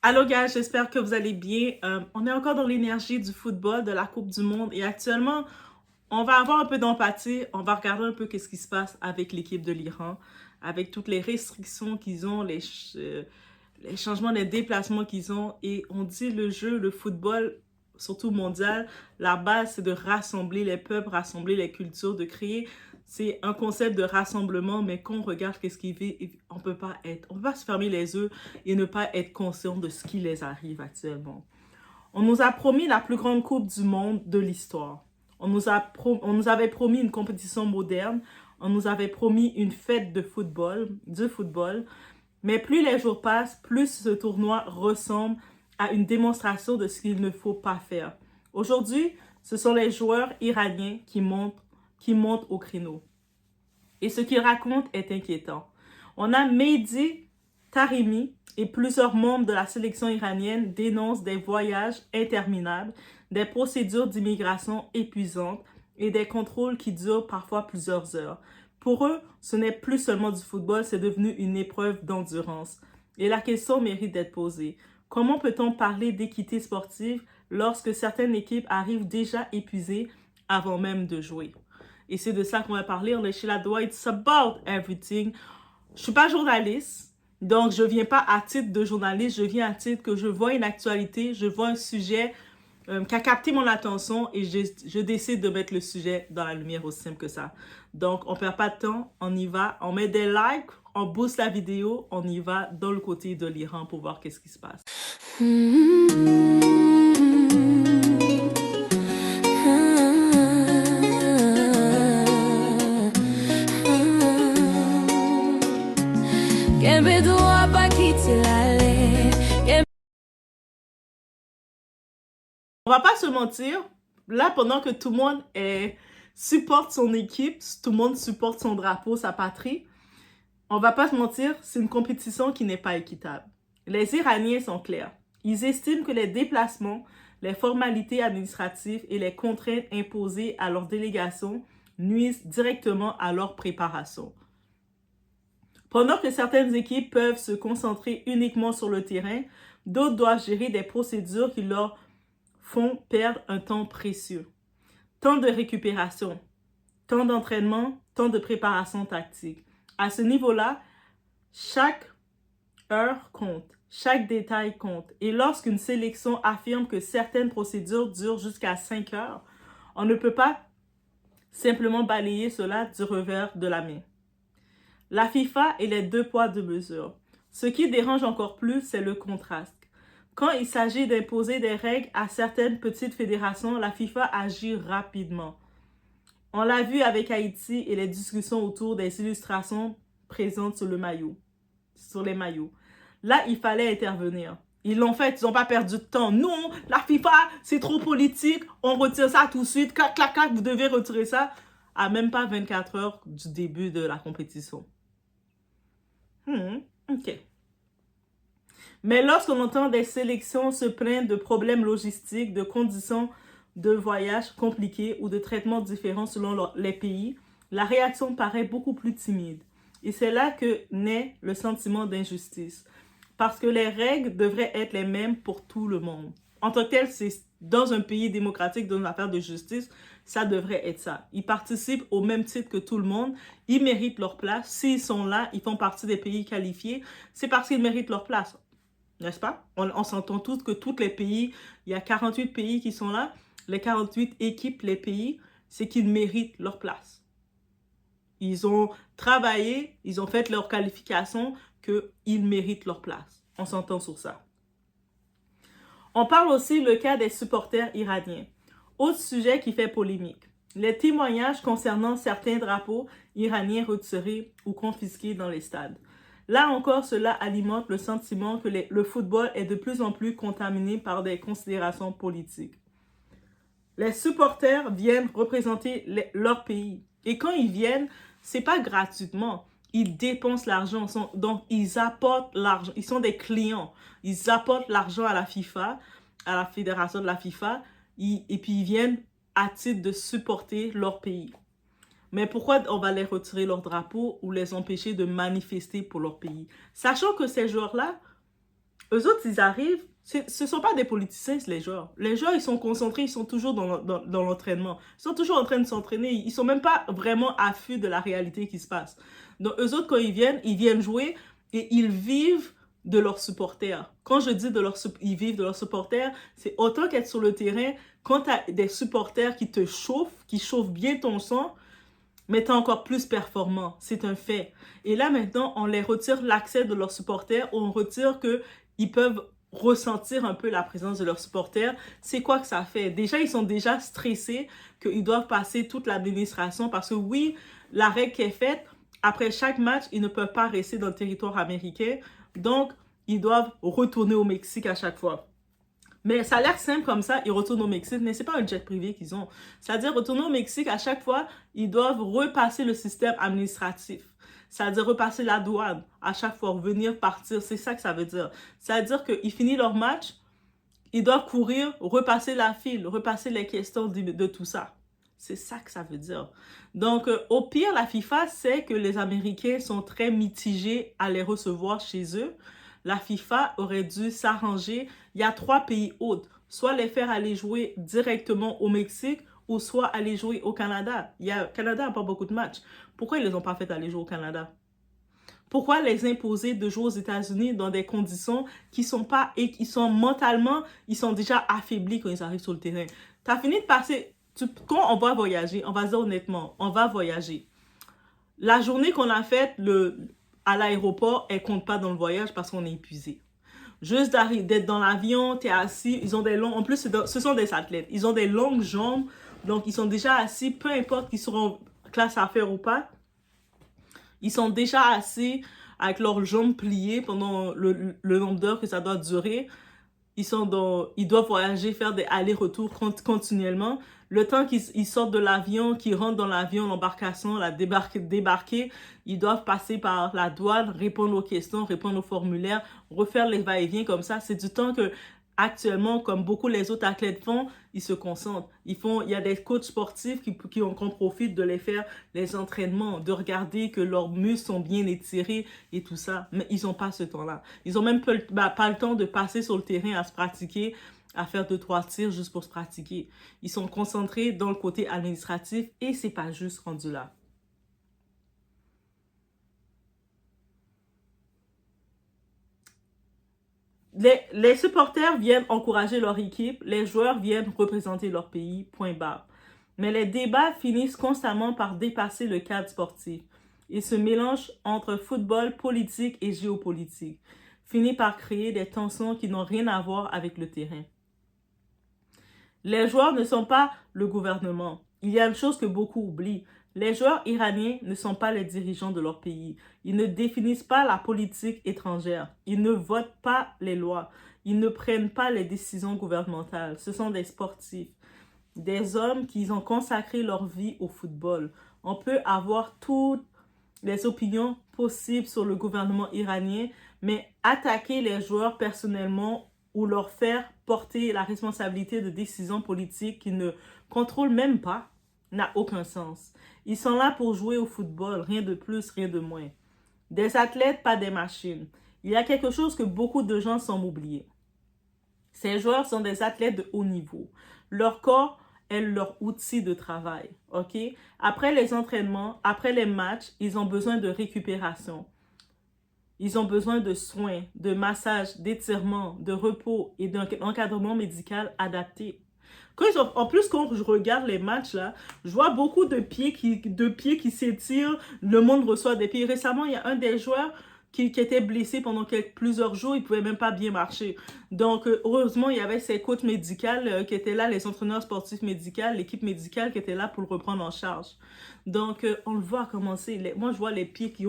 Allô gars, j'espère que vous allez bien. On est encore dans l'énergie du football, de la Coupe du Monde et actuellement, on va avoir un peu d'empathie. On va regarder un peu qu'est-ce qui se passe avec l'équipe de l'Iran, avec toutes les restrictions qu'ils ont, les changements, les déplacements qu'ils ont. Et on dit le jeu, le football, surtout mondial, la base c'est de rassembler les peuples, rassembler les cultures, de créer. C'est un concept de rassemblement, mais quand on regarde qu'est-ce qui vit, on peut pas se fermer les yeux et ne pas être conscient de ce qui les arrive actuellement. On nous a promis la plus grande coupe du monde de l'histoire. On nous avait promis une compétition moderne. On nous avait promis une fête de football, du football. Mais plus les jours passent, plus ce tournoi ressemble à une démonstration de ce qu'il ne faut pas faire. Aujourd'hui, ce sont les joueurs iraniens qui montent au créneau. Et ce qu'ils racontent est inquiétant. On a Mehdi Taremi et plusieurs membres de la sélection iranienne dénoncent des voyages interminables, des procédures d'immigration épuisantes et des contrôles qui durent parfois plusieurs heures. Pour eux, ce n'est plus seulement du football, c'est devenu une épreuve d'endurance. Et la question mérite d'être posée. Comment peut-on parler d'équité sportive lorsque certaines équipes arrivent déjà épuisées avant même de jouer? Et c'est de ça qu'on va parler. On est chez la Dwight. It's about everything. Je suis pas journaliste, donc je viens pas à titre de journaliste. Je viens à titre que je vois une actualité, je vois un sujet qui a capté mon attention et je décide de mettre le sujet dans la lumière aussi simple que ça. Donc, on perd pas de temps, on y va, on met des likes, on booste la vidéo, on y va dans le côté de l'Iran pour voir qu'est-ce qui se passe. On va pas se mentir, là, pendant que tout le monde supporte son équipe, tout le monde supporte son drapeau, sa patrie, on va pas se mentir, c'est une compétition qui n'est pas équitable. Les Iraniens sont clairs. Ils estiment que les déplacements, les formalités administratives et les contraintes imposées à leur délégation nuisent directement à leur préparation. Pendant que certaines équipes peuvent se concentrer uniquement sur le terrain, d'autres doivent gérer des procédures qui leur font perdre un temps précieux. Temps de récupération, temps d'entraînement, temps de préparation tactique. À ce niveau-là, chaque heure compte, chaque détail compte. Et lorsqu'une sélection affirme que certaines procédures durent jusqu'à 5 heures, on ne peut pas simplement balayer cela du revers de la main. La FIFA et les deux poids, deux mesures. Ce qui dérange encore plus, c'est le contraste. Quand il s'agit d'imposer des règles à certaines petites fédérations, la FIFA agit rapidement. On l'a vu avec Haïti et les discussions autour des illustrations présentes sur le maillot, sur les maillots. Là, il fallait intervenir. Ils l'ont fait, ils n'ont pas perdu de temps. Non, la FIFA, c'est trop politique, on retire ça tout de suite, clac, clac, clac, vous devez retirer ça à même pas 24 heures du début de la compétition. Ok. Mais lorsqu'on entend des sélections se plaindre de problèmes logistiques, de conditions de voyage compliquées ou de traitements différents selon les pays, la réaction paraît beaucoup plus timide. Et c'est là que naît le sentiment d'injustice. Parce que les règles devraient être les mêmes pour tout le monde. En tant que tel, c'est dans un pays démocratique, dans une affaire de justice, ça devrait être ça. Ils participent au même titre que tout le monde. Ils méritent leur place. S'ils sont là, ils font partie des pays qualifiés. C'est parce qu'ils méritent leur place. N'est-ce pas? On s'entend tous que tous les pays, il y a 48 pays qui sont là. Les 48 équipes, les pays, c'est qu'ils méritent leur place. Ils ont travaillé, ils ont fait leur qualification, qu'ils méritent leur place. On s'entend sur ça. On parle aussi le cas des supporters iraniens. Autre sujet qui fait polémique. Les témoignages concernant certains drapeaux iraniens retirés ou confisqués dans les stades. Là encore, cela alimente le sentiment que le football est de plus en plus contaminé par des considérations politiques. Les supporters viennent représenter leur pays. Et quand ils viennent, c'est pas gratuitement. Ils dépensent l'argent. Donc, ils apportent l'argent. Ils sont des clients. Ils apportent l'argent à la FIFA, à la fédération de la FIFA. Et puis, ils viennent à titre de supporter leur pays. Mais pourquoi on va les retirer leur drapeau ou les empêcher de manifester pour leur pays? Sachant que ces joueurs-là, Eux autres, ils arrivent, ce sont pas des politiciens, les joueurs. Les joueurs, ils sont concentrés, ils sont toujours dans l'entraînement. Ils sont toujours en train de s'entraîner. Ils sont même pas vraiment affûts de la réalité qui se passe. Donc, eux autres, quand ils viennent jouer et ils vivent de leurs supporters. Quand je dis ils vivent de leurs supporters, c'est autant qu'être sur le terrain, quand tu as des supporters qui chauffent bien ton sang, mais t'es encore plus performant. C'est un fait. Et là, maintenant, on les retire l'accès de leurs supporters, on retire qu'ils peuvent ressentir un peu la présence de leurs supporters. C'est quoi que ça fait? Déjà, ils sont déjà stressés qu'ils doivent passer toute l'administration parce que oui, la règle qui est faite, après chaque match, ils ne peuvent pas rester dans le territoire américain. Donc, ils doivent retourner au Mexique à chaque fois. Mais ça a l'air simple comme ça, ils retournent au Mexique, mais c'est pas un jet privé qu'ils ont. C'est-à-dire, retourner au Mexique, à chaque fois, ils doivent repasser le système administratif. C'est-à-dire repasser la douane à chaque fois, revenir, partir. C'est ça que ça veut dire. C'est-à-dire qu'ils finissent leur match, ils doivent courir, repasser la file, repasser les questions de tout ça. C'est ça que ça veut dire. Donc, au pire, la FIFA sait que les Américains sont très mitigés à les recevoir chez eux. La FIFA aurait dû s'arranger. Il y a 3 pays hôtes. Soit les faire aller jouer directement au Mexique ou soit aller jouer au Canada. Le Canada n'a pas beaucoup de matchs. Pourquoi ils ne les ont pas fait aller jouer au Canada? Pourquoi les imposer de jouer aux États-Unis dans des conditions qui sont pas et qui sont mentalement, ils sont déjà affaiblis quand ils arrivent sur le terrain. Tu as fini de passer, quand on va voyager, on va dire honnêtement, on va voyager. La journée qu'on a faite à l'aéroport, elle compte pas dans le voyage parce qu'on est épuisé. Juste d'être dans l'avion, tu es assis, ils ont des longs, en plus ce sont des athlètes, ils ont des longues jambes, donc ils sont déjà assis, peu importe qu'ils seront classe affaires ou pas, ils sont déjà assis avec leurs jambes pliées pendant le nombre d'heures que ça doit durer. Ils doivent voyager, faire des allers-retours continuellement. Le temps qu'ils sortent de l'avion, qu'ils rentrent dans l'avion, l'embarcation, débarquer, ils doivent passer par la douane, répondre aux questions, répondre aux formulaires, refaire les va-et-vient comme ça. C'est du temps que actuellement, comme beaucoup les autres athlètes font, ils se concentrent. Il y a des coachs sportifs qu'on profite de les faire, les entraînements, de regarder que leurs muscles sont bien étirés et tout ça. Mais ils n'ont pas ce temps-là. Ils n'ont même pas le temps de passer sur le terrain à se pratiquer, à faire 2-3 tirs juste pour se pratiquer. Ils sont concentrés dans le côté administratif et c'est pas juste rendu là. Les supporters viennent encourager leur équipe, les joueurs viennent représenter leur pays, point barre. Mais les débats finissent constamment par dépasser le cadre sportif. Ils se mélangent entre football, politique et géopolitique, finissent par créer des tensions qui n'ont rien à voir avec le terrain. Les joueurs ne sont pas le gouvernement. Il y a une chose que beaucoup oublient. Les joueurs iraniens ne sont pas les dirigeants de leur pays. Ils ne définissent pas la politique étrangère. Ils ne votent pas les lois. Ils ne prennent pas les décisions gouvernementales. Ce sont des sportifs, des hommes qui ont consacré leur vie au football. On peut avoir toutes les opinions possibles sur le gouvernement iranien, mais attaquer les joueurs personnellement ou leur faire porter la responsabilité de décisions politiques qu'ils ne contrôlent même pas n'a aucun sens. Ils sont là pour jouer au football, rien de plus, rien de moins. Des athlètes, pas des machines. Il y a quelque chose que beaucoup de gens semblent oublier. Ces joueurs sont des athlètes de haut niveau. Leur corps est leur outil de travail, ok? Après les entraînements, après les matchs, ils ont besoin de récupération. Ils ont besoin de soins, de massages, d'étirements, de repos et d'un encadrement médical adapté. En plus, quand je regarde les matchs, là, je vois beaucoup de pieds qui s'étirent. Le monde reçoit des pieds. Récemment, il y a un des joueurs qui était blessé pendant plusieurs jours. Il ne pouvait même pas bien marcher. Donc, heureusement, il y avait ses coachs médicaux qui étaient là, les entraîneurs sportifs médicaux, l'équipe médicale qui était là pour le reprendre en charge. Donc, on le voit commencer. Moi, je vois les pieds qui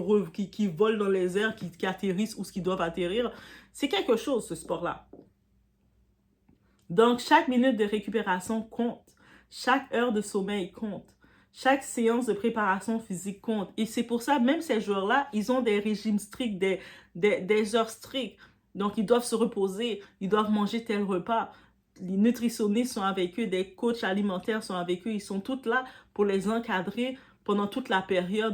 volent dans les airs, qui atterrissent où ce qu'ils doivent atterrir. C'est quelque chose, ce sport-là. Donc, chaque minute de récupération compte. Chaque heure de sommeil compte. Chaque séance de préparation physique compte. Et c'est pour ça, même ces joueurs-là, ils ont des régimes stricts, des heures strictes. Donc, ils doivent se reposer, ils doivent manger tel repas. Les nutritionnistes sont avec eux, des coachs alimentaires sont avec eux. Ils sont tous là pour les encadrer pendant toute la période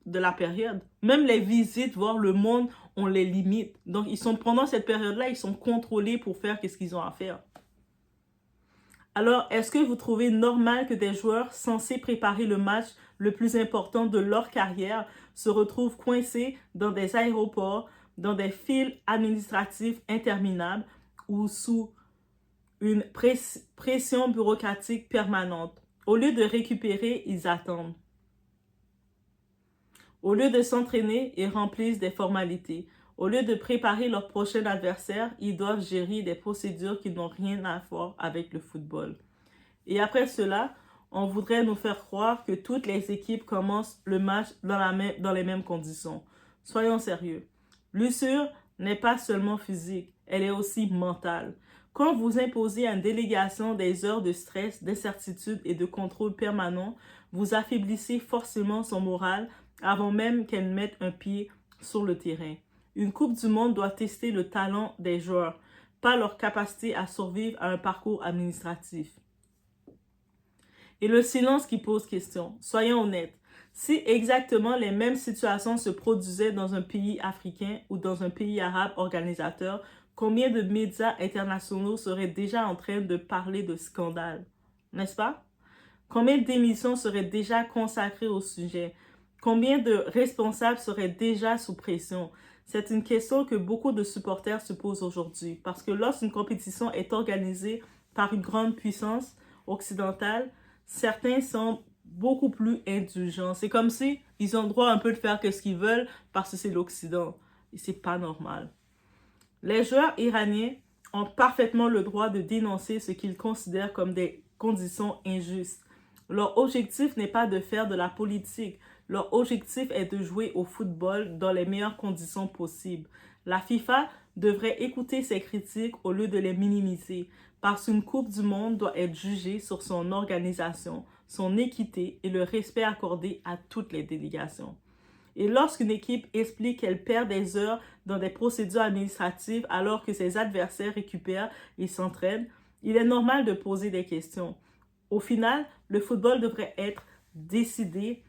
de la période. Même les visites, voir le monde, on les limite. Donc, pendant cette période-là, ils sont contrôlés pour faire ce qu'ils ont à faire. Alors, est-ce que vous trouvez normal que des joueurs censés préparer le match le plus important de leur carrière se retrouvent coincés dans des aéroports, dans des files administratives interminables ou sous une pression bureaucratique permanente? Au lieu de récupérer, ils attendent. Au lieu de s'entraîner, ils remplissent des formalités. Au lieu de préparer leur prochain adversaire, ils doivent gérer des procédures qui n'ont rien à voir avec le football. Et après cela, on voudrait nous faire croire que toutes les équipes commencent le match dans les mêmes conditions. Soyons sérieux. L'usure n'est pas seulement physique, elle est aussi mentale. Quand vous imposez à une délégation des heures de stress, d'incertitude et de contrôle permanent, vous affaiblissez forcément son moral avant même qu'elle mette un pied sur le terrain. Une Coupe du Monde doit tester le talent des joueurs, pas leur capacité à survivre à un parcours administratif. Et le silence qui pose question. Soyons honnêtes. Si exactement les mêmes situations se produisaient dans un pays africain ou dans un pays arabe organisateur, combien de médias internationaux seraient déjà en train de parler de scandale? N'est-ce pas? Combien d'émissions seraient déjà consacrées au sujet? Combien de responsables seraient déjà sous pression? C'est une question que beaucoup de supporters se posent aujourd'hui, parce que lorsqu'une compétition est organisée par une grande puissance occidentale, certains sont beaucoup plus indulgents. C'est comme si ils ont le droit un peu de faire ce qu'ils veulent parce que c'est l'Occident. Et c'est pas normal. Les joueurs iraniens ont parfaitement le droit de dénoncer ce qu'ils considèrent comme des conditions injustes. Leur objectif n'est pas de faire de la politique. Leur objectif est de jouer au football dans les meilleures conditions possibles. La FIFA devrait écouter ces critiques au lieu de les minimiser, parce qu'une Coupe du Monde doit être jugée sur son organisation, son équité et le respect accordé à toutes les délégations. Et lorsqu'une équipe explique qu'elle perd des heures dans des procédures administratives alors que ses adversaires récupèrent et s'entraînent, il est normal de poser des questions. Au final, le football devrait être décidé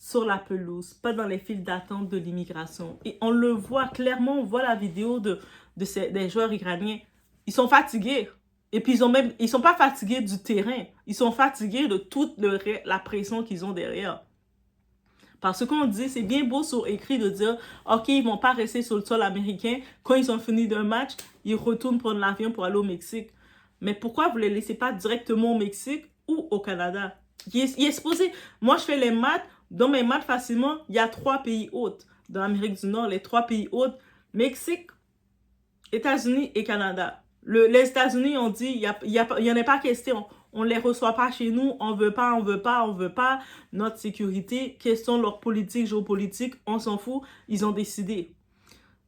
sur la pelouse, pas dans les files d'attente de l'immigration. Et on le voit clairement, on voit la vidéo des joueurs iraniens. Ils sont fatigués. Et puis, ils sont pas fatigués du terrain. Ils sont fatigués de toute la pression qu'ils ont derrière. Parce qu'on dit, c'est bien beau sur écrit de dire, OK, ils vont pas rester sur le sol américain. Quand ils ont fini d'un match, ils retournent prendre l'avion pour aller au Mexique. Mais pourquoi vous les laissez pas directement au Mexique ou au Canada? Il est supposé... Moi, je fais les maths. Dans mes maths, facilement, il y a 3 pays hôtes. Dans l'Amérique du Nord, les 3 pays hôtes, Mexique, États-Unis et Canada. Les États-Unis ont dit, il y en a pas question. On ne les reçoit pas chez nous, on veut pas. Notre sécurité, question de leur politique, géopolitique, on s'en fout, ils ont décidé.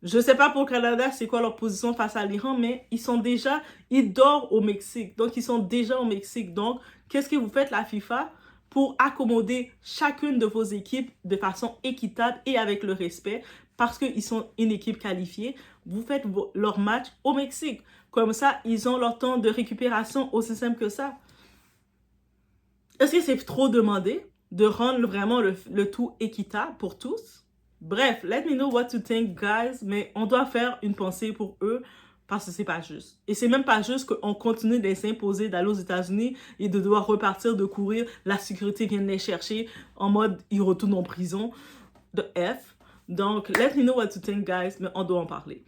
Je ne sais pas pour le Canada, c'est quoi leur position face à l'Iran, mais ils dorment au Mexique. Donc, ils sont déjà au Mexique. Donc, qu'est-ce que vous faites, la FIFA, pour accommoder chacune de vos équipes de façon équitable et avec le respect, parce qu'ils sont une équipe qualifiée, vous faites leur match au Mexique. Comme ça, ils ont leur temps de récupération aussi simple que ça. Est-ce que c'est trop demandé de rendre vraiment le tout équitable pour tous? Bref, let me know what you think, guys. Mais on doit faire une pensée pour eux parce que c'est pas juste. Et c'est même pas juste qu'on continue de les imposer d'aller aux États-Unis et de devoir repartir, de courir. La sécurité vient de les chercher en mode ils retournent en prison de F. Donc, let me know what you think, guys. Mais on doit en parler.